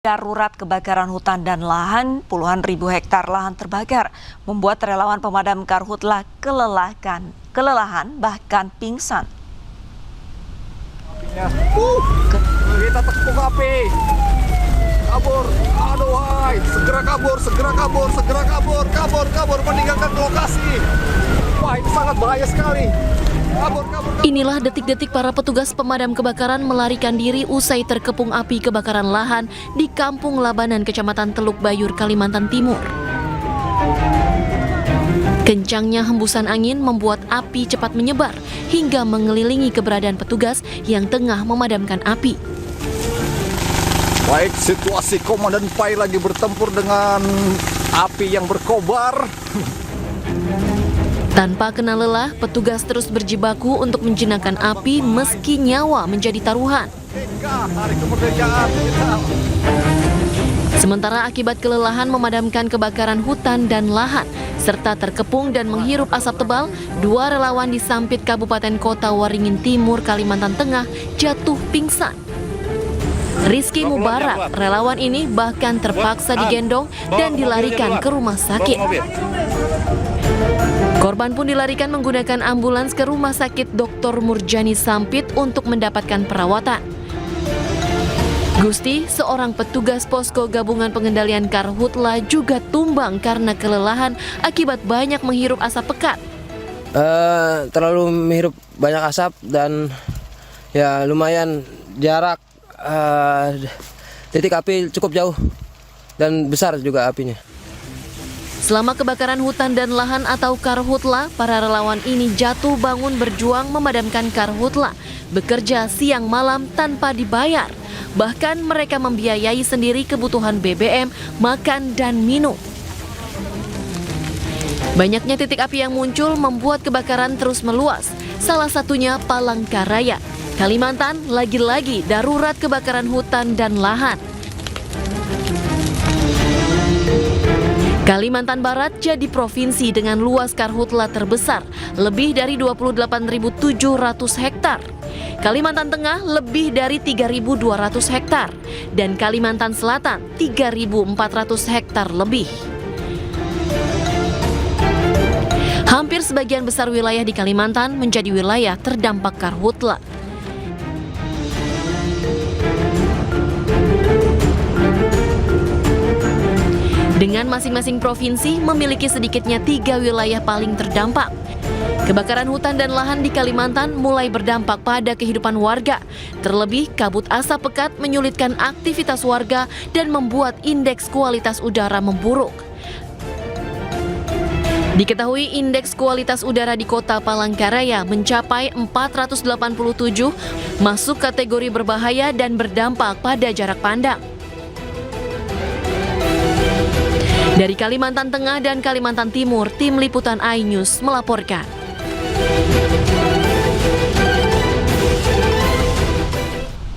Darurat kebakaran hutan dan lahan, puluhan ribu hektar lahan terbakar, membuat relawan pemadam karhutla kelelahan bahkan pingsan. Kita tekuk api, kabur, aduh hai, segera kabur, meninggalkan lokasi. Wah, ini sangat bahaya sekali. Kabur. Inilah detik-detik para petugas pemadam kebakaran melarikan diri usai terkepung api kebakaran lahan di Kampung Labanan, Kecamatan Teluk Bayur, Kalimantan Timur. Kencangnya hembusan angin membuat api cepat menyebar hingga mengelilingi keberadaan petugas yang tengah memadamkan api. Baik, situasi Komandan Pai lagi bertempur dengan api yang berkobar. Tanpa kenal lelah, petugas terus berjibaku untuk menjinakkan api meski nyawa menjadi taruhan. Hari kemerdekaan kita. Sementara akibat kelelahan memadamkan kebakaran hutan dan lahan, serta terkepung dan menghirup asap tebal, 2 relawan di Sampit Kabupaten Kota Waringin Timur, Kalimantan Tengah jatuh pingsan. Rizky Mubarak, relawan ini bahkan terpaksa digendong dan dilarikan ke rumah sakit. Korban pun dilarikan menggunakan ambulans ke Rumah Sakit Dr. Murjani Sampit untuk mendapatkan perawatan. Gusti, seorang petugas posko gabungan pengendalian karhutla, juga tumbang karena kelelahan akibat banyak menghirup asap pekat. Terlalu menghirup banyak asap dan ya lumayan jarak titik api cukup jauh dan besar juga apinya. Selama kebakaran hutan dan lahan atau karhutla, para relawan ini jatuh bangun berjuang memadamkan karhutla, bekerja siang malam tanpa dibayar. Bahkan mereka membiayai sendiri kebutuhan BBM, makan, dan minum. Banyaknya titik api yang muncul membuat kebakaran terus meluas. Salah satunya Palangkaraya, Kalimantan, lagi-lagi darurat kebakaran hutan dan lahan. Kalimantan Barat jadi provinsi dengan luas karhutla terbesar, lebih dari 28.700 hektar. Kalimantan Tengah lebih dari 3.200 hektar, dan Kalimantan Selatan 3.400 hektar lebih. Hampir sebagian besar wilayah di Kalimantan menjadi wilayah terdampak karhutla. Dengan masing-masing provinsi memiliki sedikitnya 3 wilayah paling terdampak. Kebakaran hutan dan lahan di Kalimantan mulai berdampak pada kehidupan warga. Terlebih, kabut asap pekat menyulitkan aktivitas warga dan membuat indeks kualitas udara memburuk. Diketahui indeks kualitas udara di kota Palangkaraya mencapai 487, masuk kategori berbahaya dan berdampak pada jarak pandang. Dari Kalimantan Tengah dan Kalimantan Timur, Tim Liputan iNews melaporkan.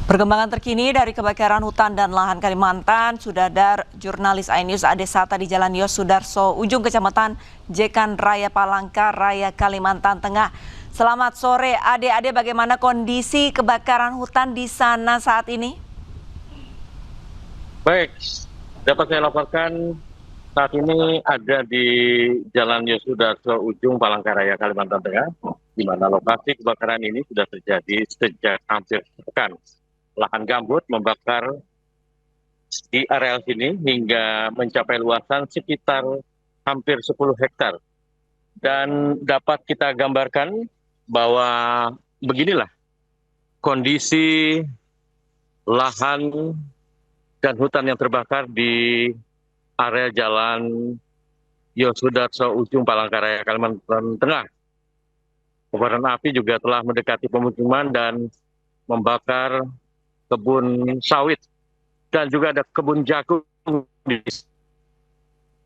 Perkembangan terkini dari kebakaran hutan dan lahan Kalimantan, sudah ada jurnalis iNews Ade Sata di Jalan Yos Sudarso, ujung Kecamatan Jekan Raya Palangkaraya, Kalimantan Tengah. Selamat sore Ade, bagaimana kondisi kebakaran hutan di sana saat ini? Baik, dapat saya laporkan saat ini ada di Jalan Yosudarso ujung Palangkaraya, Kalimantan Tengah, di mana lokasi kebakaran ini sudah terjadi sejak hampir sepekan. Lahan gambut membakar di areal sini hingga mencapai luasan sekitar hampir 10 hektar. Dan dapat kita gambarkan bahwa beginilah kondisi lahan dan hutan yang terbakar di area Jalan Yosudarso ujung Palangkaraya, Kalimantan Tengah. Kobaran api juga telah mendekati pemukiman dan membakar kebun sawit dan juga ada kebun jagung.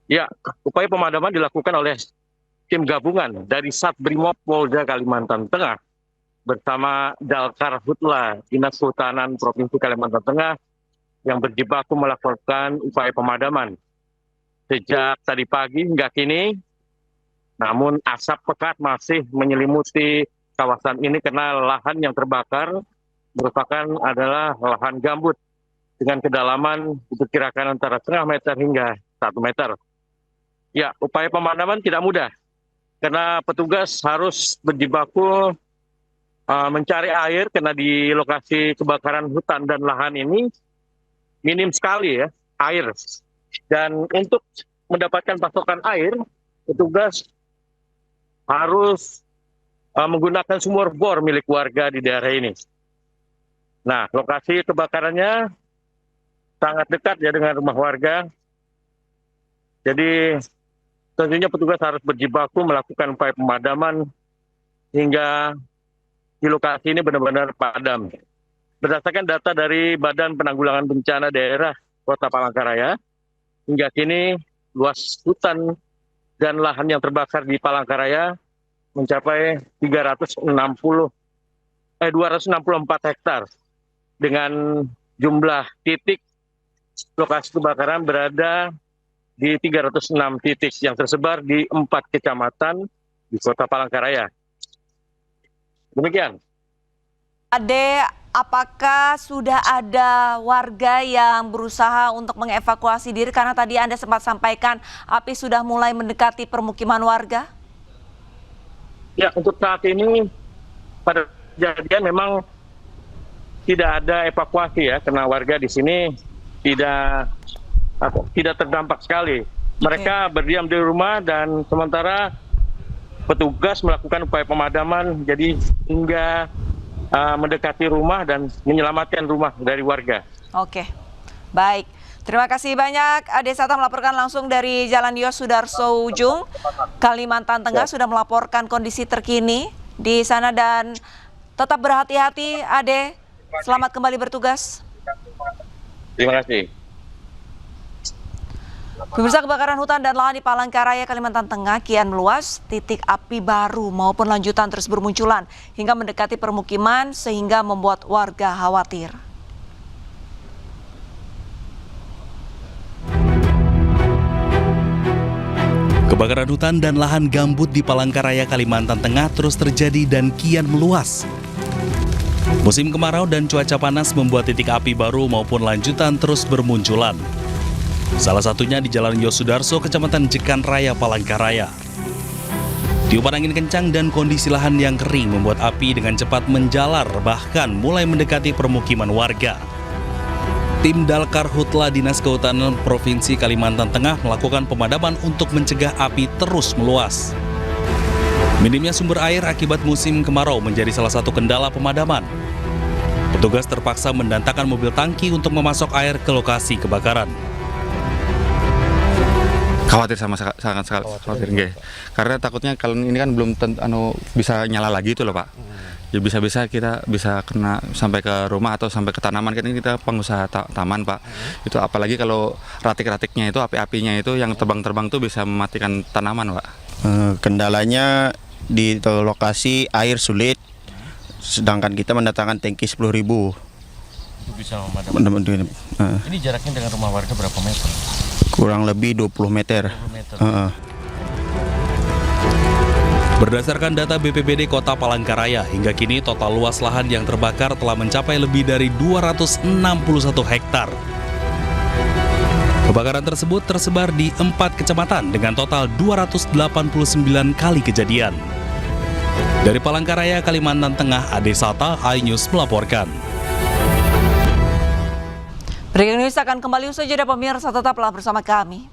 Ya, upaya pemadaman dilakukan oleh tim gabungan dari Satbrimob Polda Kalimantan Tengah bersama Dalkar Hutla Dinas Kehutanan Provinsi Kalimantan Tengah yang berjibaku melakukan upaya pemadaman sejak tadi pagi hingga kini. Namun asap pekat masih menyelimuti kawasan ini karena lahan yang terbakar adalah lahan gambut dengan kedalaman diperkirakan antara setengah meter hingga 1 meter. Ya, upaya pemadaman tidak mudah karena petugas harus berjibaku mencari air karena di lokasi kebakaran hutan dan lahan ini minim sekali ya air. Dan untuk mendapatkan pasokan air, petugas harus menggunakan sumur bor milik warga di daerah ini. Nah, lokasi kebakarannya sangat dekat ya dengan rumah warga. Jadi tentunya petugas harus berjibaku melakukan upaya pemadaman hingga di lokasi ini benar-benar padam. Berdasarkan data dari Badan Penanggulangan Bencana Daerah Kota Palangkaraya, hingga kini luas hutan dan lahan yang terbakar di Palangkaraya mencapai 264 hektar dengan jumlah titik lokasi kebakaran berada di 306 titik yang tersebar di 4 kecamatan di Kota Palangkaraya. Demikian. Ade, apakah sudah ada warga yang berusaha untuk mengevakuasi diri? Karena tadi Anda sempat sampaikan api sudah mulai mendekati permukiman warga. Ya, untuk saat ini pada kejadian memang tidak ada evakuasi ya, karena warga di sini tidak terdampak sekali. Mereka berdiam di rumah dan sementara petugas melakukan upaya pemadaman jadi hingga mendekati rumah dan menyelamatkan rumah dari warga. Oke, baik. Terima kasih banyak Ade Sata melaporkan langsung dari Jalan Yos Sudarso Ujung, Kalimantan Tengah, sudah melaporkan kondisi terkini di sana dan tetap berhati-hati Ade. Selamat kembali bertugas. Terima kasih. Pemirsa, kebakaran hutan dan lahan di Palangkaraya, Kalimantan Tengah kian meluas, titik api baru maupun lanjutan terus bermunculan hingga mendekati permukiman sehingga membuat warga khawatir. Kebakaran hutan dan lahan gambut di Palangkaraya, Kalimantan Tengah terus terjadi dan kian meluas. Musim kemarau dan cuaca panas membuat titik api baru maupun lanjutan terus bermunculan. Salah satunya di Jalan Yos Sudarso, Kecamatan Jekan Raya, Palangkaraya. Tiupan angin kencang dan kondisi lahan yang kering membuat api dengan cepat menjalar, bahkan mulai mendekati permukiman warga. Tim Dalkarhutla Dinas Kehutanan Provinsi Kalimantan Tengah melakukan pemadaman untuk mencegah api terus meluas. Minimnya sumber air akibat musim kemarau menjadi salah satu kendala pemadaman. Petugas terpaksa mendatangkan mobil tangki untuk memasok air ke lokasi kebakaran. Khawatir sangat khawatir nggih. Karena takutnya kalau ini kan belum bisa nyala lagi itu loh Pak. Ya bisa-bisa kita bisa kena sampai ke rumah atau sampai ke tanaman, kan ini kita pengusaha taman Pak. Itu apalagi kalau ratik-ratiknya itu, api-apinya itu yang terbang-terbang tuh bisa mematikan tanaman Pak. Kendalanya di lokasi air sulit, sedangkan kita mendatangkan tangki 10.000. Bisa memadamkan. Ini jaraknya dengan rumah warga berapa meter? Kurang lebih 20 meter. 20 meter. Berdasarkan data BPBD Kota Palangkaraya, hingga kini total luas lahan yang terbakar telah mencapai lebih dari 261 hektar. Kebakaran tersebut tersebar di 4 kecamatan dengan total 289 kali kejadian. Dari Palangkaraya, Kalimantan Tengah, Ade Sata, iNews melaporkan. Breaking News akan kembali usai jeda pemirsa, tetaplah bersama kami.